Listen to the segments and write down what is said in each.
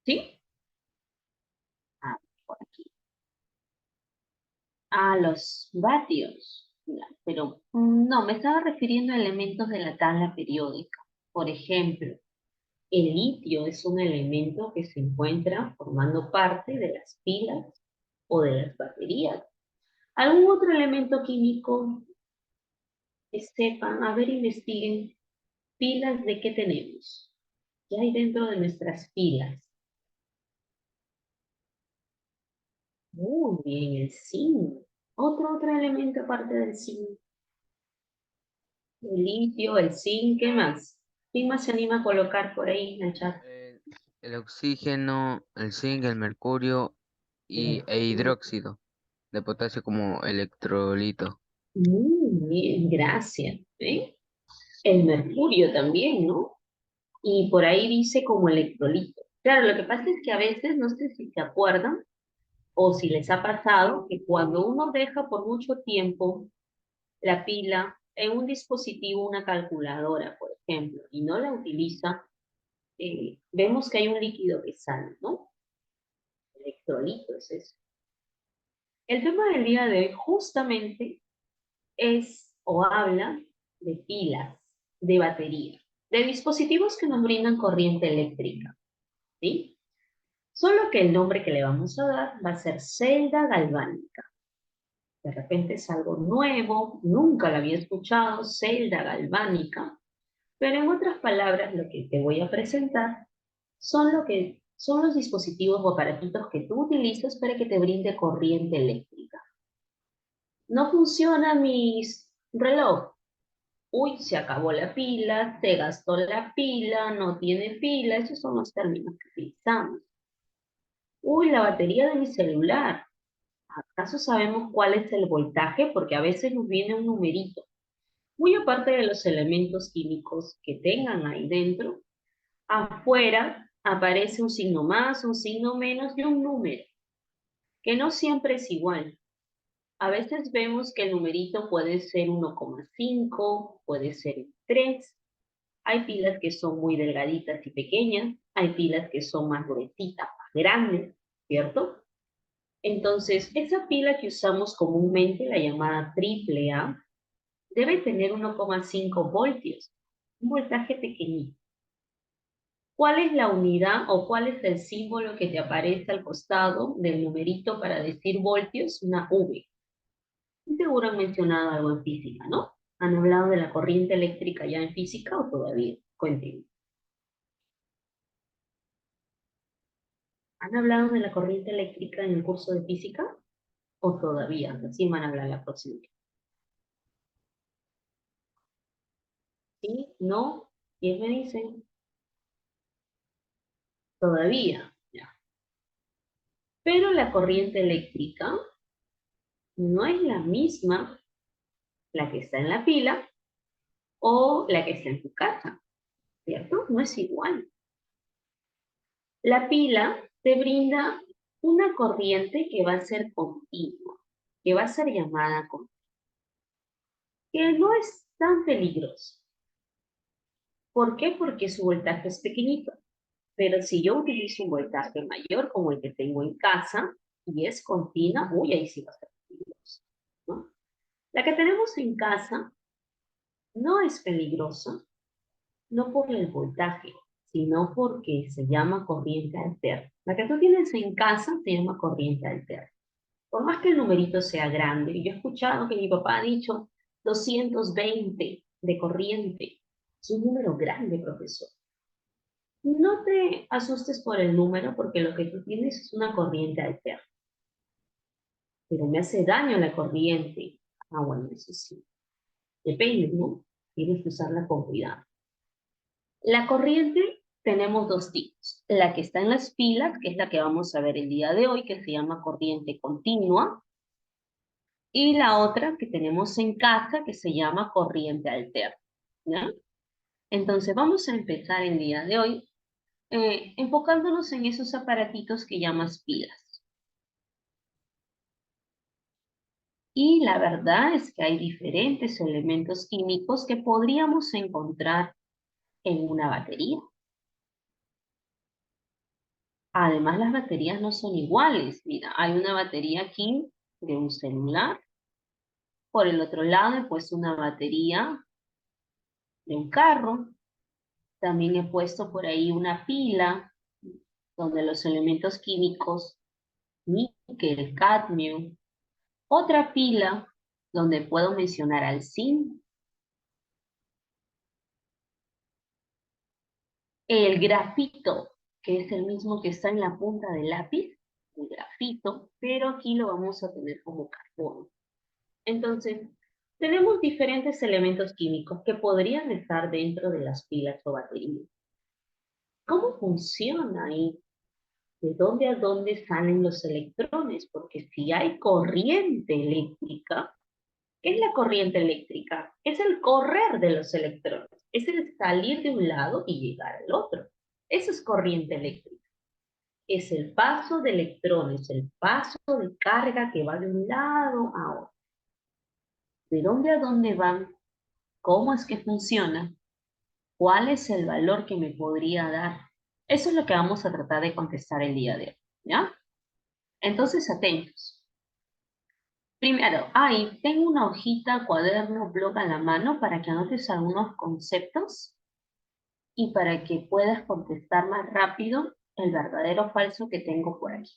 ¿Sí? Ah, por aquí. A los vatios. Ya, pero no, me estaba refiriendo a elementos de la tabla periódica. Por ejemplo, el litio es un elemento que se encuentra formando parte de las pilas o de las baterías. ¿Algún otro elemento químico que sepan? A ver, investiguen. ¿Pilas de qué tenemos? ¿Qué hay dentro de nuestras pilas? Muy bien, el zinc. Otro elemento aparte del zinc. El litio, el zinc, ¿qué más? ¿Quién más se anima a colocar por ahí en el chat? El, el oxígeno, el zinc, el mercurio e Mercurio. hidróxido de potasio como electrolito. Muy bien, gracias. ¿Eh? El mercurio también, ¿no? Y por ahí dice como electrolito. Claro, lo que pasa es que a veces, no sé si se acuerdan o si les ha pasado, que cuando uno deja por mucho tiempo la pila en un dispositivo, una calculadora, por ejemplo, y no la utiliza, vemos que hay un líquido que sale, ¿no? Electrolito es eso. El tema del día de hoy justamente es o habla de pilas, de batería, de dispositivos que nos brindan corriente eléctrica, ¿sí? Solo que el nombre que le vamos a dar va a ser celda galvánica. De repente es algo nuevo, nunca lo había escuchado, celda galvánica, pero en otras palabras lo que te voy a presentar son los dispositivos o aparatitos que tú utilizas para que te brinde corriente eléctrica. No funciona mi reloj. Uy, se acabó la pila, se gastó la pila, no tiene pila, esos son los términos que utilizamos. Uy, la batería de mi celular. ¿Acaso sabemos cuál es el voltaje? Porque a veces nos viene un numerito. Muy aparte de los elementos químicos que tengan ahí dentro, afuera aparece un signo más, un signo menos y un número, que no siempre es igual. A veces vemos que el numerito puede ser 1,5, puede ser 3. Hay pilas que son muy delgaditas y pequeñas, hay pilas que son más gruesitas, más grandes, ¿cierto? Entonces, esa pila que usamos comúnmente, la llamada triple A, debe tener 1,5 voltios, un voltaje pequeñito. ¿Cuál es la unidad o cuál es el símbolo que te aparece al costado del numerito para decir voltios? Una V. Seguro han mencionado algo en física, ¿no? ¿Han hablado de la corriente eléctrica ya en física o todavía? Cuéntenme. ¿Han hablado de la corriente eléctrica en el curso de física o todavía? Así van a hablar la próxima. ¿Sí? ¿No? ¿Quién me dice? Todavía. Ya. Pero la corriente eléctrica no es la misma la que está en la pila o la que está en tu casa, ¿cierto? No es igual. La pila te brinda una corriente que va a ser continua, que va a ser llamada continua, que no es tan peligrosa. ¿Por qué? Porque su voltaje es pequeñito. Pero si yo utilizo un voltaje mayor como el que tengo en casa y es continua, uy, ahí sí va a ser peligroso, ¿no? La que tenemos en casa no es peligrosa, no por el voltaje, sino porque se llama corriente alterna. La que tú tienes en casa se llama corriente alterna. Por más que el numerito sea grande, yo he escuchado que mi papá ha dicho 220 de corriente. Es un número grande, profesor. No te asustes por el número porque lo que tú tienes es una corriente alterna. Pero me hace daño la corriente. Ah, bueno, eso sí. Depende, ¿no? Tienes que usarla con cuidado. La corriente tenemos dos tipos. La que está en las pilas, que es la que vamos a ver el día de hoy, que se llama corriente continua, y la otra que tenemos en casa, que se llama corriente alterna. ¿Ya? Entonces vamos a empezar el día de hoy enfocándonos en esos aparatitos que llamas pilas. Y la verdad es que hay diferentes elementos químicos que podríamos encontrar en una batería. Además, las baterías no son iguales. Mira, hay una batería aquí de un celular. Por el otro lado he puesto una batería de un carro. También he puesto por ahí una pila donde los elementos químicos, níquel, cadmio. Otra pila donde puedo mencionar al zinc. El grafito, que es el mismo que está en la punta del lápiz, el grafito, pero aquí lo vamos a tener como carbono. Entonces, tenemos diferentes elementos químicos que podrían estar dentro de las pilas o baterías. ¿Cómo funciona ahí? ¿De dónde a dónde salen los electrones? Porque si hay corriente eléctrica, ¿qué es la corriente eléctrica? Es el correr de los electrones, es el salir de un lado y llegar al otro. Eso es corriente eléctrica. Es el paso de electrones, el paso de carga que va de un lado a otro. ¿De dónde a dónde van? ¿Cómo es que funciona? ¿Cuál es el valor que me podría dar? Eso es lo que vamos a tratar de contestar el día de hoy, ¿ya? Entonces, atentos. Primero, ahí tengo una hojita, cuaderno, blog a la mano para que anotes algunos conceptos y para que puedas contestar más rápido el verdadero o falso que tengo por aquí.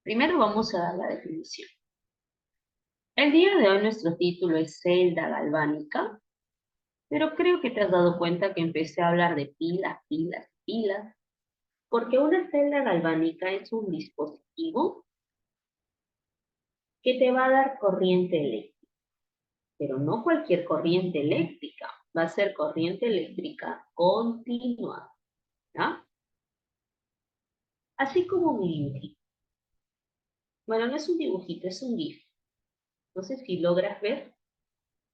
Primero vamos a dar la definición. El día de hoy nuestro título es celda galvánica, pero creo que te has dado cuenta que empecé a hablar de pilas, pilas, pilas, porque una celda galvánica es un dispositivo que te va a dar corriente eléctrica, pero no cualquier corriente eléctrica, va a ser corriente eléctrica continua, ¿ya? Así como mi dibujito. Bueno, no es un dibujito, es un GIF. No sé si logras ver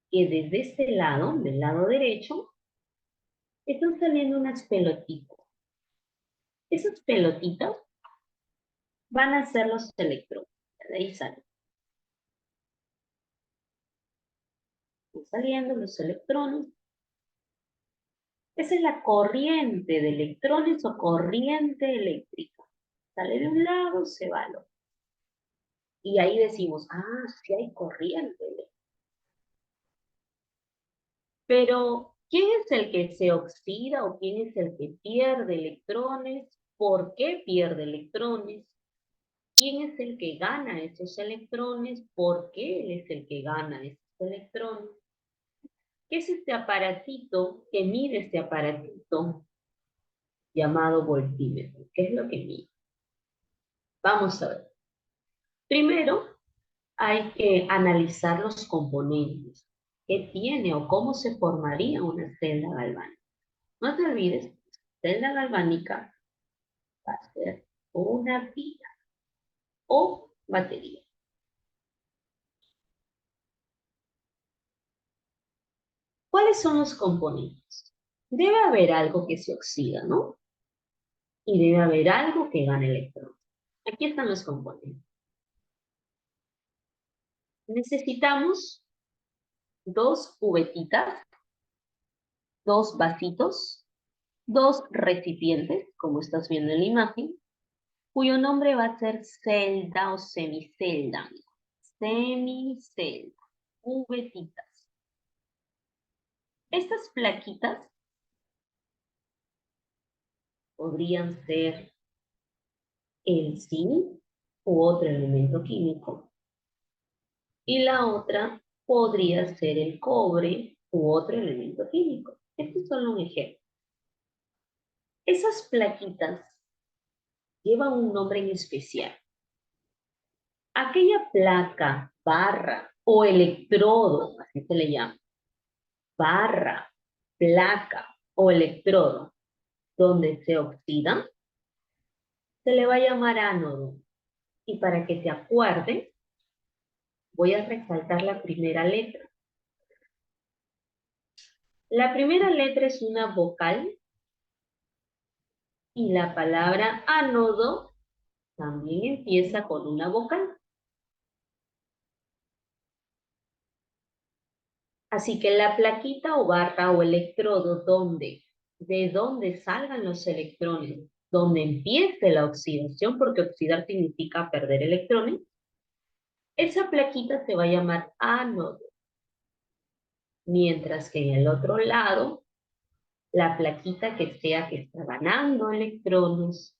que desde este lado, del lado derecho, están saliendo unas pelotitas. Esas pelotitas van a ser los electrones. De ahí salen. Están saliendo los electrones. Esa es la corriente de electrones o corriente eléctrica. Sale de un lado, se va al otro. Y ahí decimos, ah, sí hay corriente eléctrica. Pero, ¿quién es el que se oxida o quién es el que pierde electrones? ¿Por qué pierde electrones? ¿Quién es el que gana esos electrones? ¿Por qué él es el que gana esos electrones? ¿Qué es este aparatito que mide este aparatito llamado voltímetro? ¿Qué es lo que mide? Vamos a ver. Primero, hay que analizar los componentes. ¿Qué tiene o cómo se formaría una celda galvánica? No te olvides, celda galvánica va a ser una pila o batería. ¿Cuáles son los componentes? Debe haber algo que se oxida, ¿no? Y debe haber algo que gane electrones. Aquí están los componentes. Necesitamos dos cubetitas, dos vasitos, dos recipientes, como estás viendo en la imagen, cuyo nombre va a ser celda o semicelda. Semicelda, cubetitas. Estas plaquitas podrían ser el zinc u otro elemento químico. Y la otra podría ser el cobre u otro elemento químico. Este es solo un ejemplo. Esas plaquitas llevan un nombre en especial. Aquella placa, barra o electrodo, así se le llama, barra, placa o electrodo, donde se oxida, se le va a llamar ánodo. Y para que te acuerdes, voy a resaltar la primera letra. La primera letra es una vocal y la palabra ánodo también empieza con una vocal. Así que la plaquita o barra o electrodo donde de donde salgan los electrones, donde empiece la oxidación, porque oxidar significa perder electrones, esa plaquita se va a llamar ánodo. Mientras que en el otro lado, la plaquita que sea que está ganando electrones,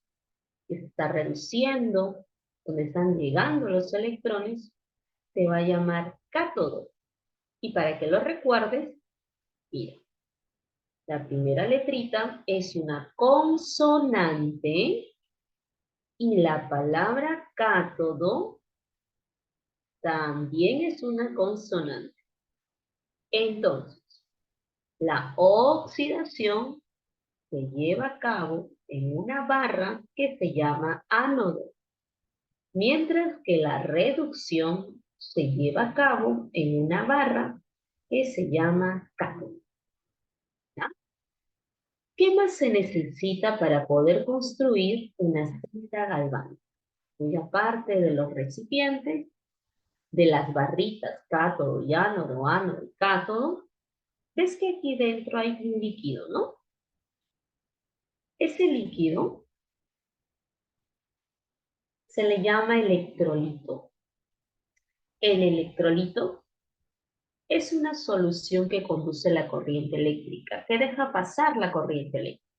que se está reduciendo, donde están llegando los electrones, se va a llamar cátodo. Y para que lo recuerdes, mira, la primera letrita es una consonante y la palabra cátodo también es una consonante. Entonces, la oxidación se lleva a cabo en una barra que se llama ánodo, mientras que la reducción se lleva a cabo en una barra que se llama cátodo. ¿Ya? ¿Qué más se necesita para poder construir una cinta galvánica? Muy aparte de los recipientes, de las barritas cátodo y ánodo, ánodo y cátodo, ves que aquí dentro hay un líquido, ¿no? Ese líquido se le llama electrolito. El electrolito es una solución que conduce la corriente eléctrica, que deja pasar la corriente eléctrica.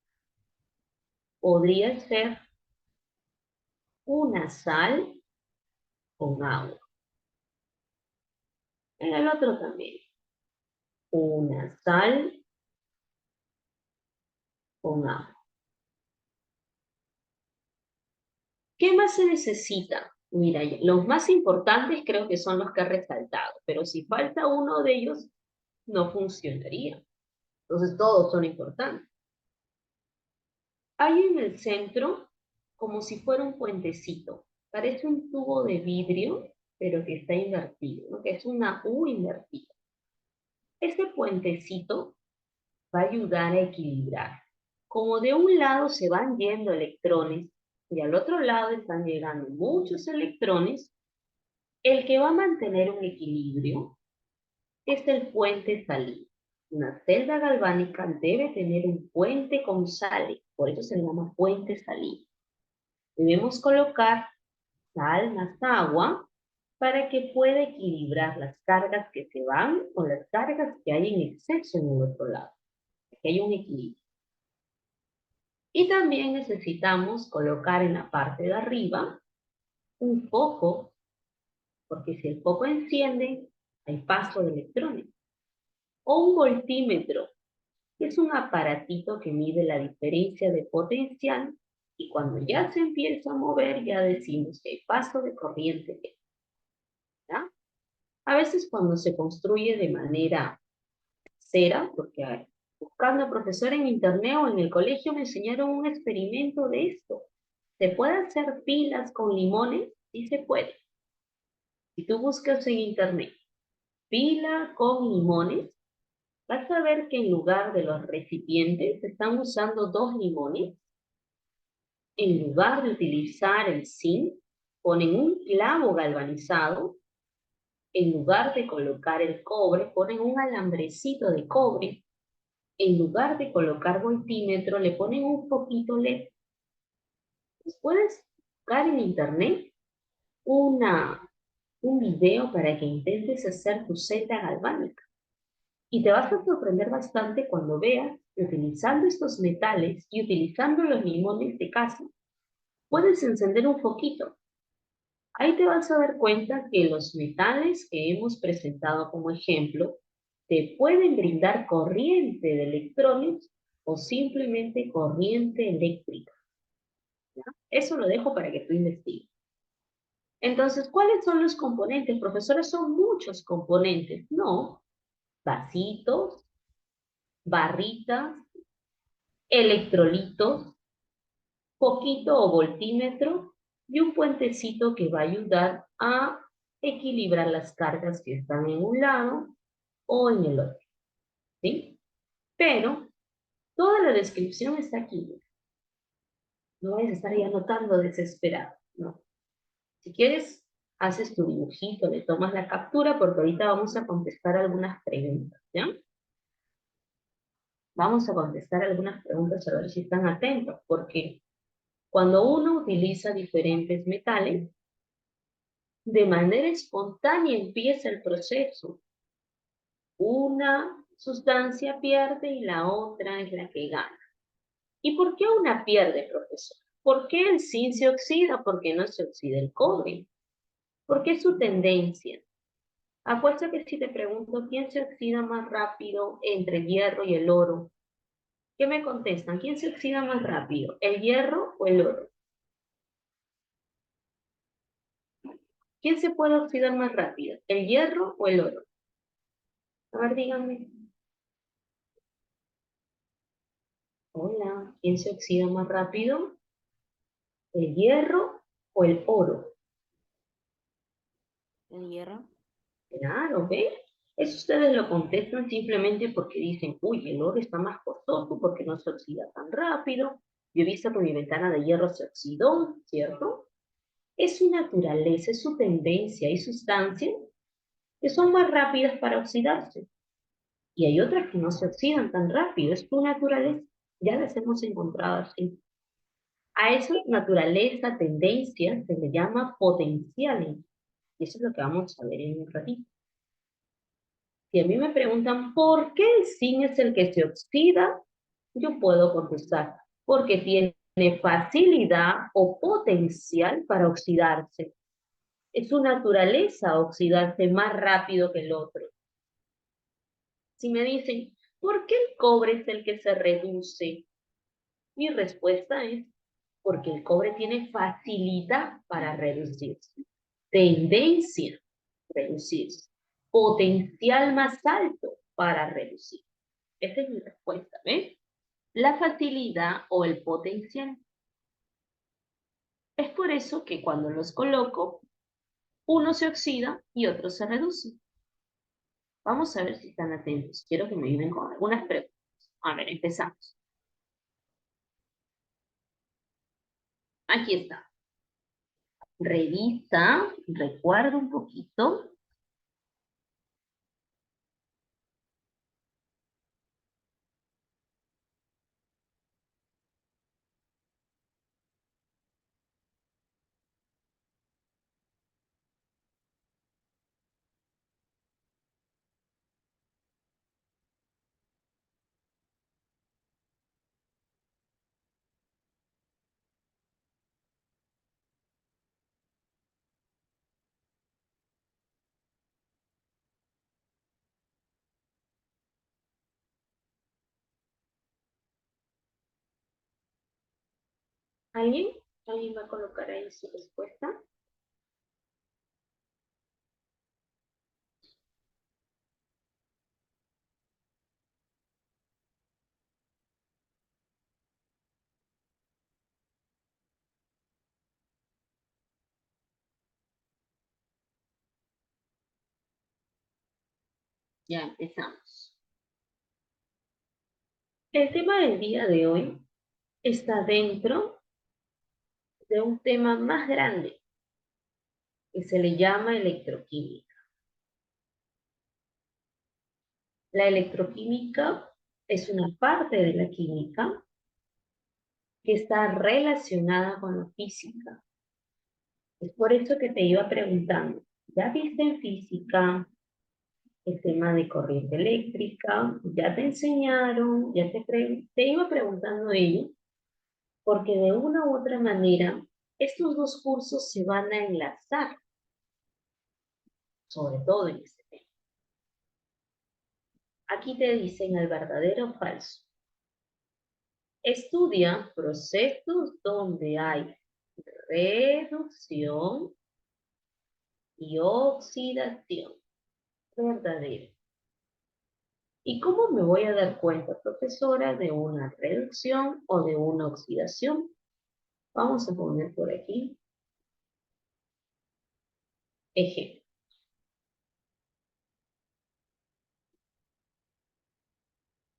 Podría ser una sal con agua. En el otro también. Una sal con agua. ¿Qué más se necesita? Mira, los más importantes creo que son los que he resaltado, pero si falta uno de ellos, no funcionaría. Entonces todos son importantes. Hay en el centro como si fuera un puentecito. Parece un tubo de vidrio, pero que está invertido, ¿no? Que es una U invertida. Ese puentecito va a ayudar a equilibrar. Como de un lado se van yendo electrones y al otro lado están llegando muchos electrones, el que va a mantener un equilibrio es el puente salido. Una celda galvánica debe tener un puente con sales, por eso se le llama puente salido. Debemos colocar sal más agua para que pueda equilibrar las cargas que se van con las cargas que hay en exceso en el otro lado. Que hay un equilibrio. Y también necesitamos colocar en la parte de arriba un foco, porque si el foco enciende, hay paso de electrones. O un voltímetro, que es un aparatito que mide la diferencia de potencial y cuando ya se empieza a mover ya decimos que hay paso de corriente. ¿Ya? A veces cuando se construye de manera cera, porque buscando profesor en internet o en el colegio me enseñaron un experimento de esto. ¿Se puede hacer pilas con limones? Sí se puede. Si tú buscas en internet pila con limones, vas a ver que en lugar de los recipientes están usando dos limones. En lugar de utilizar el zinc, ponen un clavo galvanizado. En lugar de colocar el cobre, ponen un alambrecito de cobre. En lugar de colocar voltímetro, le ponen un poquito LED. Puedes buscar en internet un video para que intentes hacer tu celda galvánica. Y te vas a sorprender bastante cuando veas que utilizando estos metales y utilizando los limones de casa, puedes encender un foquito. Ahí te vas a dar cuenta que los metales que hemos presentado como ejemplo te pueden brindar corriente de electrones o simplemente corriente eléctrica. ¿Ya? Eso lo dejo para que tú investigues. Entonces, ¿cuáles son los componentes? Profesores, son muchos componentes. No, vasitos, barritas, electrolitos, poquito o voltímetro y un puentecito que va a ayudar a equilibrar las cargas que están en un lado o en el otro. ¿Sí? Pero toda la descripción está aquí. No vayas a estar ahí anotando desesperado. No. Si quieres, haces tu dibujito, le tomas la captura porque ahorita vamos a contestar algunas preguntas, ¿ya? Vamos a contestar algunas preguntas a ver si están atentos, porque cuando uno utiliza diferentes metales, de manera espontánea empieza el proceso. Una sustancia pierde y la otra es la que gana. ¿Y por qué una pierde, profesor? ¿Por qué el zinc se oxida? ¿Por qué no se oxida el cobre? ¿Por qué su tendencia? Apuesto que si te pregunto quién se oxida más rápido entre el hierro y el oro, ¿qué me contestan? ¿Quién se oxida más rápido? ¿El hierro o el oro? ¿Quién se puede oxidar más rápido? ¿El hierro o el oro? A ver, díganme. Hola, ¿quién se oxida más rápido? ¿El hierro o el oro? El hierro. Claro, ¿ven? Eso ustedes lo contestan simplemente porque dicen, uy, el oro está más costoso porque no se oxida tan rápido. Yo he visto que mi ventana de hierro se oxidó, ¿cierto? Es su naturaleza, es su tendencia. Hay sustancias que son más rápidas para oxidarse y hay otras que no se oxidan tan rápido. Es su naturaleza. Ya las hemos encontrado así. A esa naturaleza, tendencia, se le llama potenciales. Y eso es lo que vamos a ver en un ratito. Si a mí me preguntan por qué el zinc es el que se oxida, yo puedo contestar, porque tiene facilidad o potencial para oxidarse. Es su naturaleza oxidarse más rápido que el otro. Si me dicen, ¿por qué el cobre es el que se reduce? Mi respuesta es, porque el cobre tiene facilidad para reducirse, tendencia a reducirse, potencial más alto para reducir. Esa es mi respuesta, ¿ves? La facilidad o el potencial. Es por eso que cuando los coloco, uno se oxida y otro se reduce. Vamos a ver si están atentos. Quiero que me ayuden con algunas preguntas. A ver, empezamos. Aquí está. Revisa, recuerda un poquito. ¿Alguien? ¿Alguien va a colocar ahí su respuesta? Ya empezamos. El tema del día de hoy está dentro de un tema más grande que se le llama electroquímica. La electroquímica es una parte de la química que está relacionada con la física. Es por eso que te iba preguntando, ¿ya viste en física el tema de corriente eléctrica? ¿Ya te enseñaron? Te iba preguntando ello, porque de una u otra manera estos dos cursos se van a enlazar, sobre todo en este tema. Aquí te dicen el verdadero o falso. Estudia procesos donde hay reducción y oxidación. Verdadero. ¿Y cómo me voy a dar cuenta, profesora, de una reducción o de una oxidación? Vamos a poner por aquí ejemplo.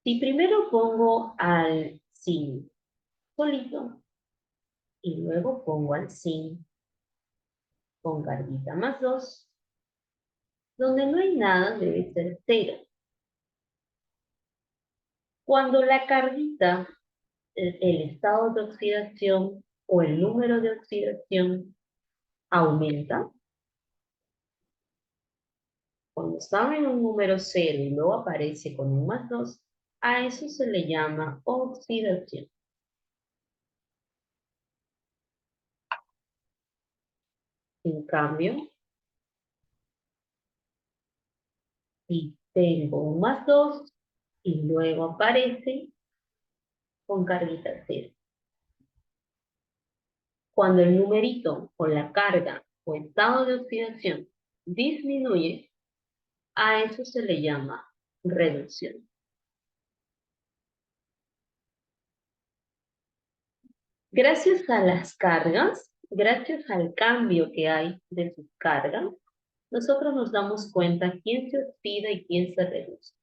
Si primero pongo al zinc solito y luego pongo al zinc con carguita más 2, donde no hay nada debe ser 0. Cuando la carguita, el estado de oxidación o el número de oxidación aumenta, cuando estaba en un número cero y luego aparece con un +2, a eso se le llama oxidación. En cambio, si tengo un +2 y luego aparece con carguita cero. Cuando el numerito o la carga o estado de oxidación disminuye, a eso se le llama reducción. Gracias a las cargas, gracias al cambio que hay de sus cargas, nosotros nos damos cuenta quién se oxida y quién se reduce.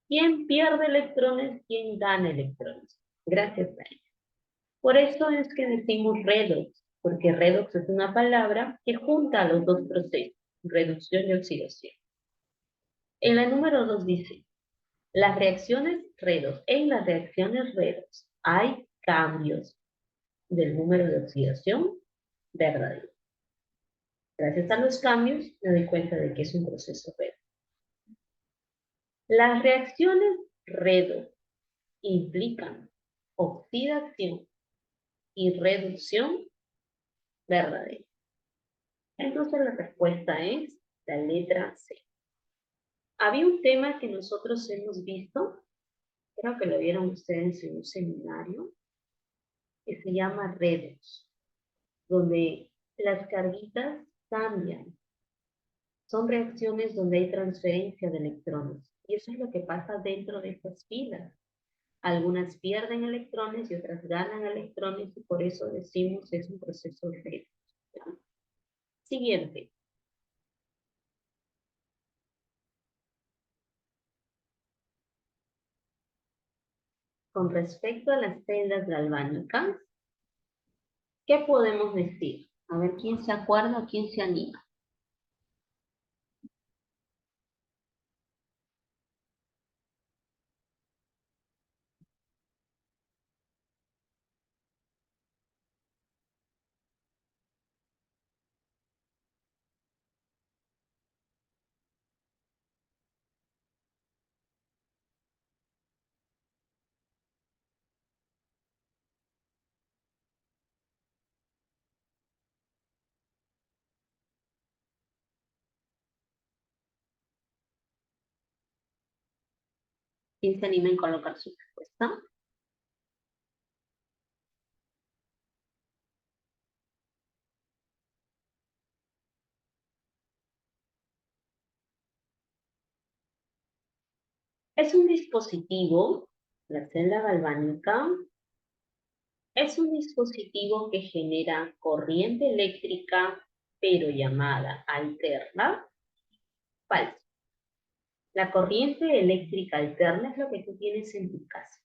Quién pierde electrones, quién gana electrones. Gracias a ello. Por eso es que decimos redox, porque redox es una palabra que junta los dos procesos, reducción y oxidación. En la número 2 dice, las reacciones redox. En las reacciones redox hay cambios del número de oxidación verdadero. Gracias a los cambios me doy cuenta de que es un proceso redox. Las reacciones redox implican oxidación y reducción verdadera. Entonces la respuesta es la letra C. Había un tema que nosotros hemos visto, creo que lo vieron ustedes en un seminario, que se llama redox, donde las carguitas cambian. Son reacciones donde hay transferencia de electrones. Y eso es lo que pasa dentro de estas filas. Algunas pierden electrones y otras ganan electrones y por eso decimos es un proceso redox. Siguiente. Con respecto a las celdas galvánicas, ¿qué podemos decir? A ver quién se acuerda o quién se anima. ¿Quién se anima en colocar su respuesta? Es un dispositivo, la celda galvánica, es un dispositivo que genera corriente eléctrica, pero llamada alterna. Falso. La corriente eléctrica alterna es lo que tú tienes en tu casa.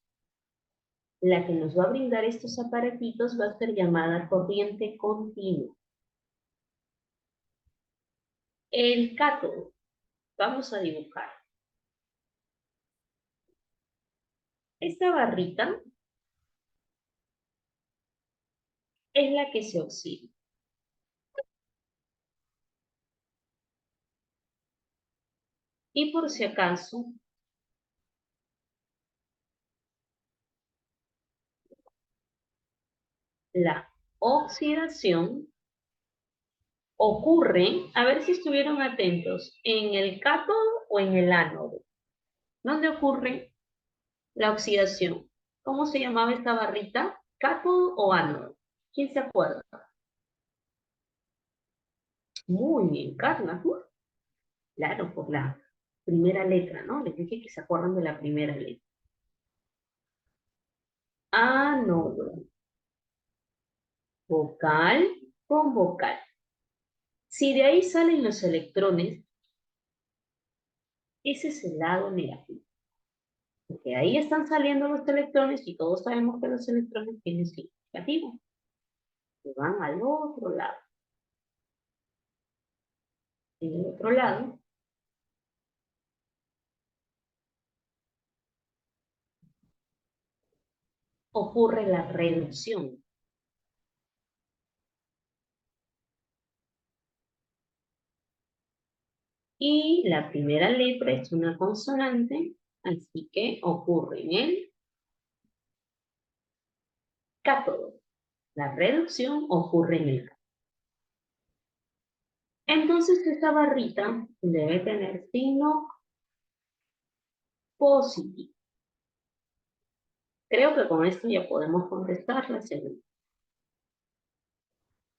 La que nos va a brindar estos aparatitos va a ser llamada corriente continua. El cátodo. Vamos a dibujar. Esta barrita es la que se oxida. Y por si acaso, la oxidación ocurre, a ver si estuvieron atentos, en el cátodo o en el ánodo. ¿Dónde ocurre la oxidación? ¿Cómo se llamaba esta barrita? ¿Cátodo o ánodo? ¿Quién se acuerda? Muy bien, Carla. Claro, por la primera letra, ¿no? Les dije que se acuerdan de la primera letra. Ánodo. Vocal con vocal. Si de ahí salen los electrones, ese es el lado negativo. Porque ahí están saliendo los electrones y todos sabemos que los electrones tienen signo negativo. Que van al otro lado. En el otro lado, ocurre la reducción. Y la primera letra es una consonante, así que ocurre en el cátodo. La reducción ocurre en el cátodo. Entonces esta barrita debe tener signo positivo. Creo que con esto ya podemos contestar la segunda.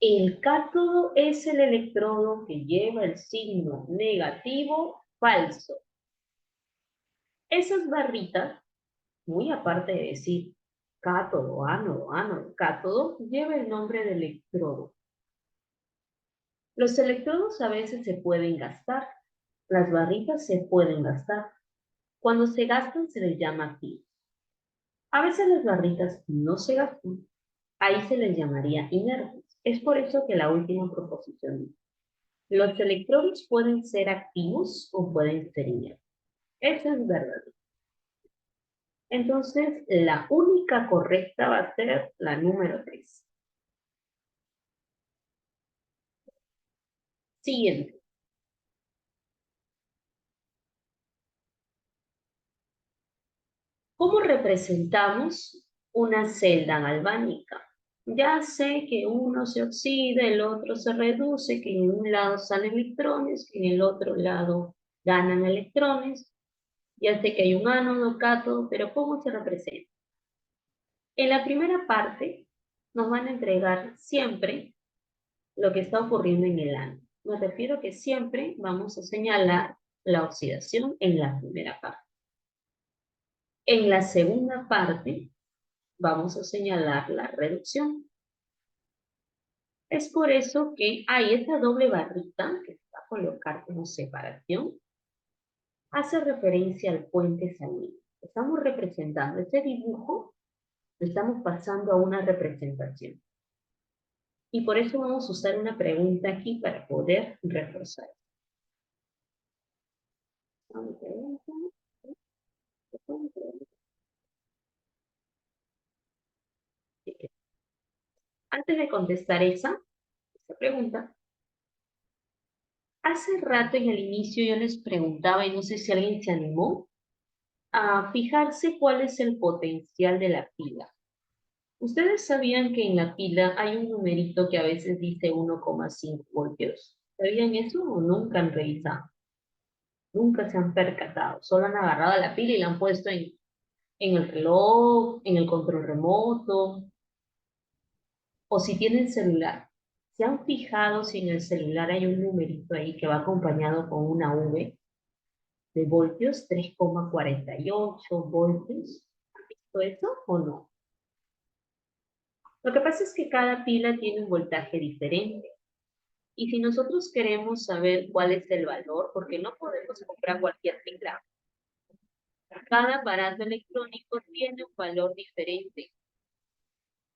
El cátodo es el electrodo que lleva el signo negativo falso. Esas barritas, muy aparte de decir cátodo, ánodo, cátodo, lleva el nombre de electrodo. Los electrodos a veces se pueden gastar. Las barritas se pueden gastar. Cuando se gastan se les llama pila. A veces las barritas no se gastan. Ahí se les llamaría inertes. Es por eso que la última proposición dice: los electrodos pueden ser activos o pueden ser inertes. Eso es verdad. Entonces, la única correcta va a ser la número 3. Siguiente. ¿Cómo representamos una celda galvánica? Ya sé que uno se oxida, el otro se reduce, que en un lado salen electrones, que en el otro lado ganan electrones. Ya sé que hay un ánodo, cátodo, pero ¿cómo se representa? En la primera parte nos van a entregar siempre lo que está ocurriendo en el ánodo. Me refiero que siempre vamos a señalar la oxidación en la primera parte. En la segunda parte vamos a señalar la reducción. Es por eso que hay esta doble barrita que se va a colocar como separación. Hace referencia al puente sanguíneo. Estamos representando este dibujo, lo estamos pasando a una representación. Y por eso vamos a usar una pregunta aquí para poder reforzar. Antes de contestar esa pregunta, hace rato en el inicio yo les preguntaba, y no sé si alguien se animó, a fijarse cuál es el potencial de la pila. ¿Ustedes sabían que en la pila hay un numerito que a veces dice 1,5 voltios? ¿Sabían eso o nunca han revisado? Nunca se han percatado, solo han agarrado la pila y la han puesto en el reloj, en el control remoto, o si tienen celular. ¿Se han fijado si en el celular hay un numerito ahí que va acompañado con una V de voltios, 3,48 voltios? ¿Han visto eso o no? Lo que pasa es que cada pila tiene un voltaje diferente. Y si nosotros queremos saber cuál es el valor, porque no podemos comprar cualquier pila, cada aparato electrónico tiene un valor diferente.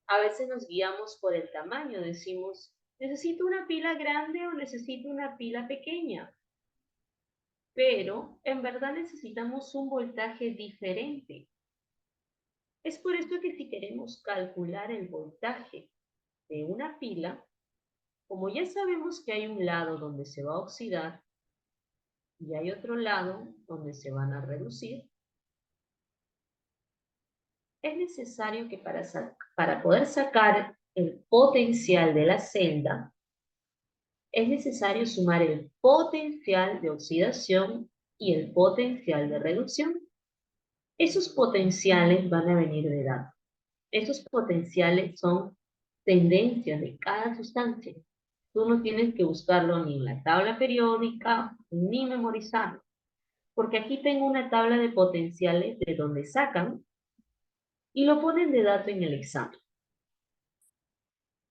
A veces nos guiamos por el tamaño, decimos, ¿necesito una pila grande o necesito una pila pequeña? Pero en verdad necesitamos un voltaje diferente. Es por esto que si queremos calcular el voltaje de una pila, como ya sabemos que hay un lado donde se va a oxidar y hay otro lado donde se van a reducir, es necesario que para poder sacar el potencial de la celda, es necesario sumar el potencial de oxidación y el potencial de reducción. Esos potenciales van a venir de datos. Esos potenciales son tendencias de cada sustancia. Tú no tienes que buscarlo ni en la tabla periódica ni memorizarlo, porque aquí tengo una tabla de potenciales de donde sacan y lo ponen de dato en el examen.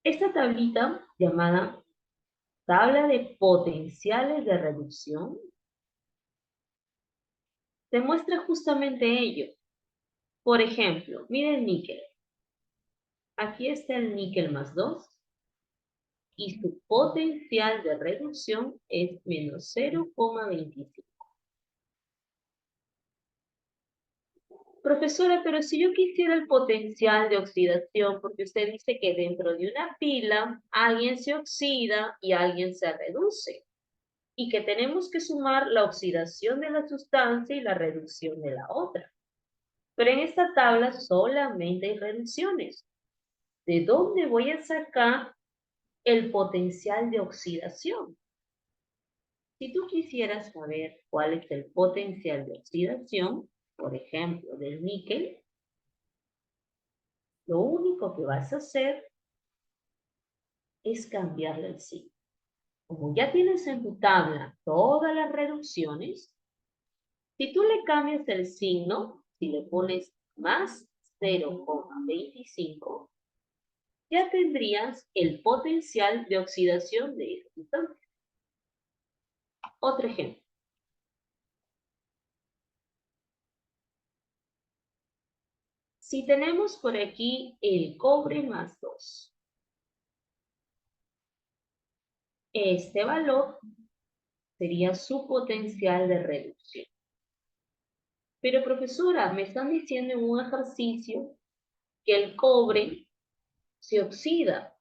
Esta tablita llamada tabla de potenciales de reducción te muestra justamente ello. Por ejemplo, mira el níquel. Aquí está el níquel más 2 y su potencial de reducción es menos 0,25. Profesora, pero si yo quisiera el potencial de oxidación, porque usted dice que dentro de una pila alguien se oxida y alguien se reduce, y que tenemos que sumar la oxidación de la sustancia y la reducción de la otra. Pero en esta tabla solamente hay reducciones. ¿De dónde voy a sacar el potencial de oxidación? Si tú quisieras saber cuál es el potencial de oxidación, por ejemplo, del níquel, lo único que vas a hacer es cambiarle el signo. Como ya tienes en tu tabla todas las reducciones, si tú le cambias el signo, si le pones más 0,25, ya tendrías el potencial de oxidación de esa sustancia. Otro ejemplo. Si tenemos por aquí el cobre más 2, este valor sería su potencial de reducción. Pero profesora, me están diciendo en un ejercicio que el cobre se oxida,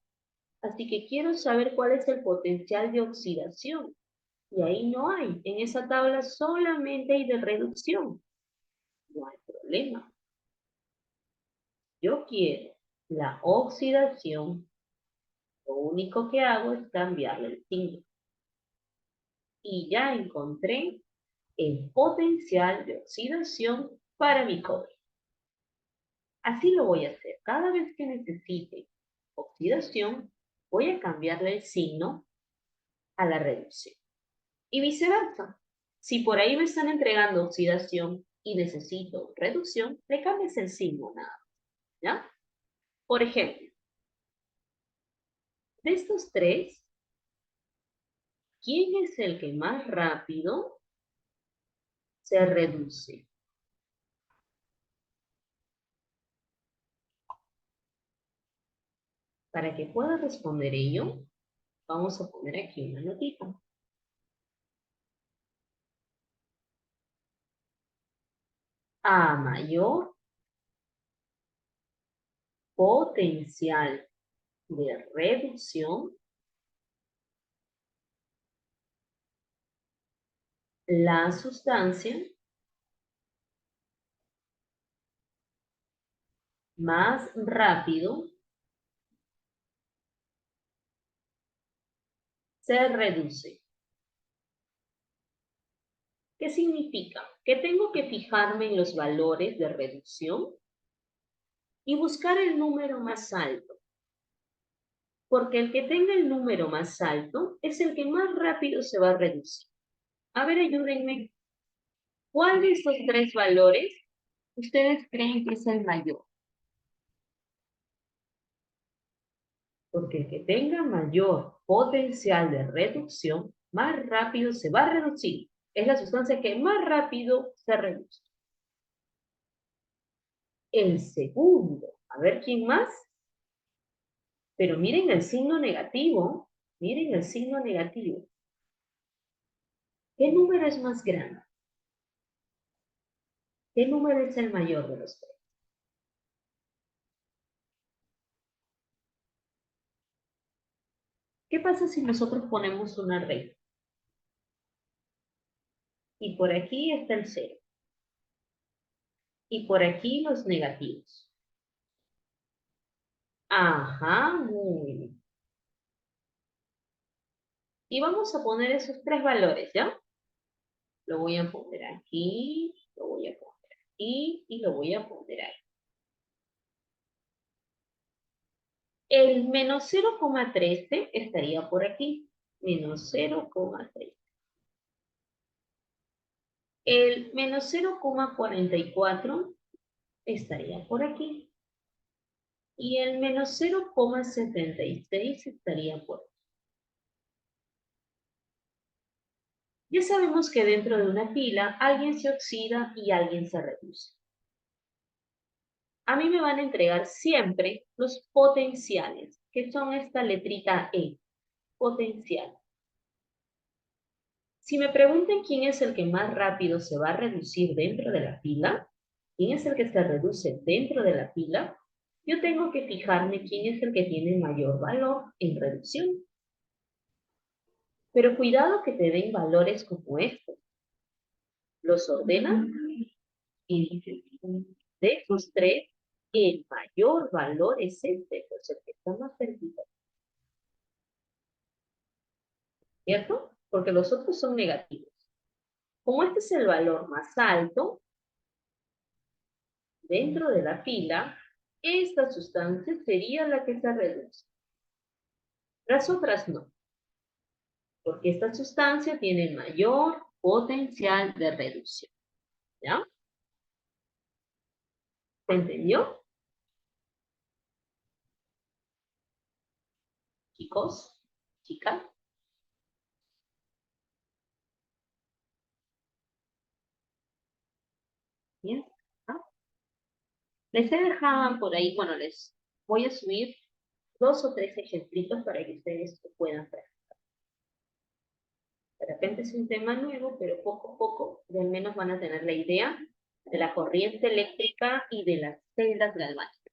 así que quiero saber cuál es el potencial de oxidación. Y ahí no hay, en esa tabla solamente hay de reducción. No hay problema. Yo quiero la oxidación, lo único que hago es cambiarle el signo. Y ya encontré el potencial de oxidación para mi cobre. Así lo voy a hacer. Cada vez que necesite oxidación, voy a cambiarle el signo a la reducción. Y viceversa. Si por ahí me están entregando oxidación y necesito reducción, le cambias el signo nada más, ¿ya? Por ejemplo, de estos tres, ¿quién es el que más rápido se reduce? Para que pueda responder ello, vamos a poner aquí una notita. A mayor potencial de reducción, la sustancia más rápido se reduce. ¿Qué significa? Que tengo que fijarme en los valores de reducción y buscar el número más alto, porque el que tenga el número más alto es el que más rápido se va a reducir. A ver, ayúdenme. ¿Cuál de estos tres valores ustedes creen que es el mayor? Porque el que tenga mayor potencial de reducción, más rápido se va a reducir. Es la sustancia que más rápido se reduce. El segundo, a ver quién más. Pero miren el signo negativo. Miren el signo negativo. ¿Qué número es más grande? ¿Qué número es el mayor de los tres? ¿Qué pasa si nosotros ponemos una regla? Y por aquí está el cero. Y por aquí los negativos. Ajá, muy bien. Y vamos a poner esos tres valores, ¿ya? Lo voy a poner aquí, lo voy a poner aquí y lo voy a poner ahí. El menos 0,13 estaría por aquí. Menos 0,13. El menos 0,44 estaría por aquí. Y el menos 0,76 estaría por aquí. Ya sabemos que dentro de una pila alguien se oxida y alguien se reduce. A mí me van a entregar siempre los potenciales, que son esta letrita E, potencial. Si me preguntan quién es el que más rápido se va a reducir dentro de la pila, quién es el que se reduce dentro de la pila, yo tengo que fijarme quién es el que tiene mayor valor en reducción. Pero cuidado que te den valores como estos. Los ordenan y dicen, de estos tres, el mayor valor es este, pues el que está más cerquita, ¿cierto? Porque los otros son negativos. Como este es el valor más alto, dentro de la pila, esta sustancia sería la que se reduce. Las otras no, porque esta sustancia tiene mayor potencial de reducción. ¿Ya? ¿Se entendió? Chicos, chicas. Bien. ¿Ah? Les he dejado por ahí, bueno, les voy a subir 2 o 3 ejemplitos para que ustedes lo puedan ver. De repente es un tema nuevo, pero poco a poco al menos van a tener la idea de la corriente eléctrica y de las celdas galvánicas.